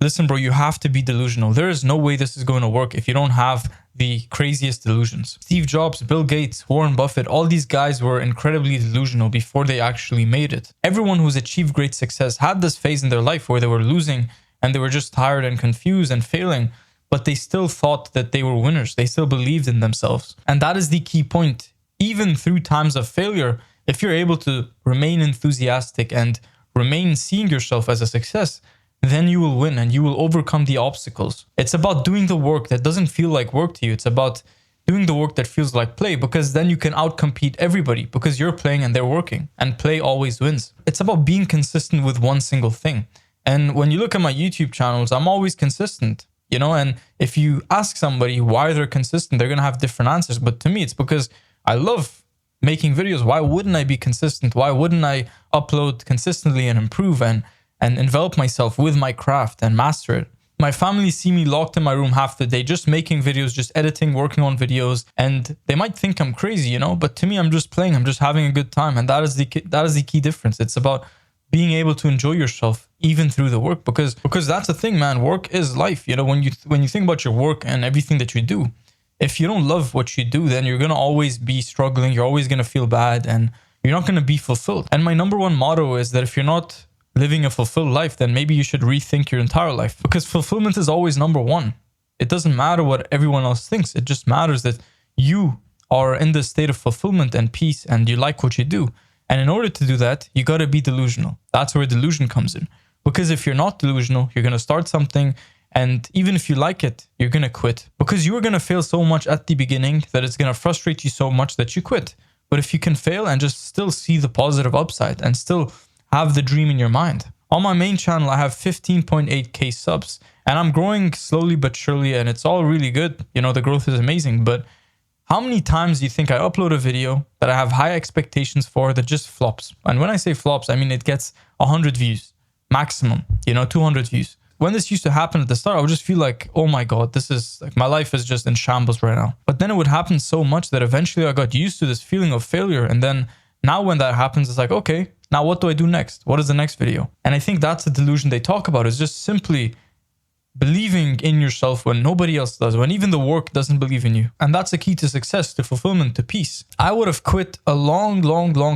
Listen, bro, you have to be delusional. There is no way this is going to work if you don't have the craziest delusions. Steve Jobs, Bill Gates, Warren Buffett, all these guys were incredibly delusional before they actually made it. Everyone who's achieved great success had this phase in their life where they were losing and they were just tired and confused and failing, but they still thought that they were winners. They still believed in themselves. And that is the key point. Even through times of failure, if you're able to remain enthusiastic and remain seeing yourself as a success, then you will win and you will overcome the obstacles. It's about doing the work that doesn't feel like work to you. It's about doing the work that feels like play, because then you can outcompete everybody because you're playing and they're working, and play always wins. It's about being consistent with one single thing. And when you look at my YouTube channels, I'm always consistent, you know, and if you ask somebody why they're consistent, they're going to have different answers. But to me, it's because I love making videos. Why wouldn't I be consistent? Why wouldn't I upload consistently and improve and envelop myself with my craft and master it? My family see me locked in my room half the day, just making videos, just editing, working on videos. And they might think I'm crazy, you know, but to me, I'm just playing. I'm just having a good time. And that is the key difference. It's about being able to enjoy yourself even through the work, because that's the thing, man. Work is life. You know, when you think about your work and everything that you do, if you don't love what you do, then you're going to always be struggling. You're always going to feel bad and you're not going to be fulfilled. And my number one motto is that if you're not living a fulfilled life, then maybe you should rethink your entire life, because fulfillment is always number one. It doesn't matter what everyone else thinks. It just matters that you are in this state of fulfillment and peace and you like what you do. And in order to do that, you got to be delusional. That's where delusion comes in. Because if you're not delusional, you're going to start something, and even if you like it, you're going to quit, because you are going to fail so much at the beginning that it's going to frustrate you so much that you quit. But if you can fail and just still see the positive upside and still have the dream in your mind. On my main channel, I have 15.8k subs, and I'm growing slowly but surely, and it's all really good. You know, the growth is amazing. But how many times do you think I upload a video that I have high expectations for that just flops? And when I say flops, I mean it gets 100 views maximum, you know, 200 views. When this used to happen at the start, I would just feel like, oh my God, this is like, my life is just in shambles right now. But then it would happen so much that eventually I got used to this feeling of failure. And then now when that happens, it's like, okay, now what do I do next? What is the next video? And I think that's the delusion they talk about, is just simply believing in yourself when nobody else does, when even the work doesn't believe in you. And that's the key to success, to fulfillment, to peace. I would have quit a long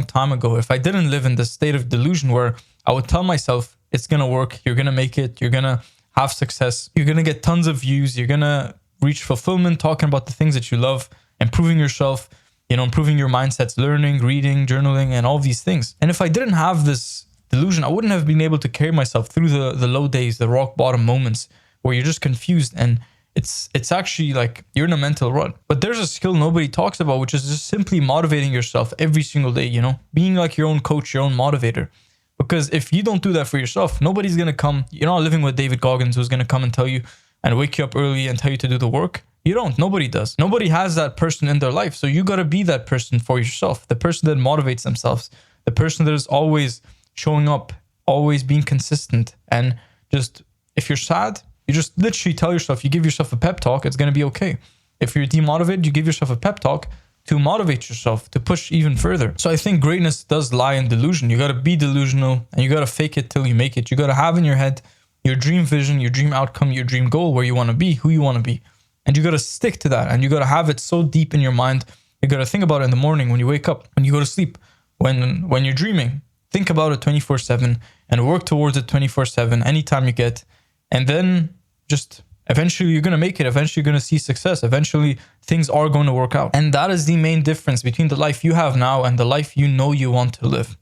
time ago if I didn't live in this state of delusion where I would tell myself, it's going to work, you're going to make it, you're going to have success, you're going to get tons of views, you're going to reach fulfillment, talking about the things that you love, improving yourself, you know, improving your mindsets, learning, reading, journaling, and all these things. And if I didn't have this delusion, I wouldn't have been able to carry myself through the low days, the rock bottom moments where you're just confused and it's actually like you're in a mental rut. But there's a skill nobody talks about, which is just simply motivating yourself every single day, you know, being like your own coach, your own motivator. Because if you don't do that for yourself, nobody's going to come. You're not living with David Goggins, who's going to come and tell you and wake you up early and tell you to do the work. You don't. Nobody does. Nobody has that person in their life. So you got to be that person for yourself. The person that motivates themselves. The person that is always showing up, always being consistent. And just, if you're sad, you just literally tell yourself, you give yourself a pep talk, it's going to be okay. If you're demotivated, you give yourself a pep talk to motivate yourself, to push even further. So I think greatness does lie in delusion. You got to be delusional and you got to fake it till you make it. You got to have in your head your dream vision, your dream outcome, your dream goal, where you want to be, who you want to be. And you got to stick to that. And you got to have it so deep in your mind. You got to think about it in the morning, when you wake up, when you go to sleep, when you're dreaming. Think about it 24/7 and work towards it 24/7 anytime you get. And then just eventually you're going to make it. Eventually you're going to see success. Eventually things are going to work out. And that is the main difference between the life you have now and the life you know you want to live.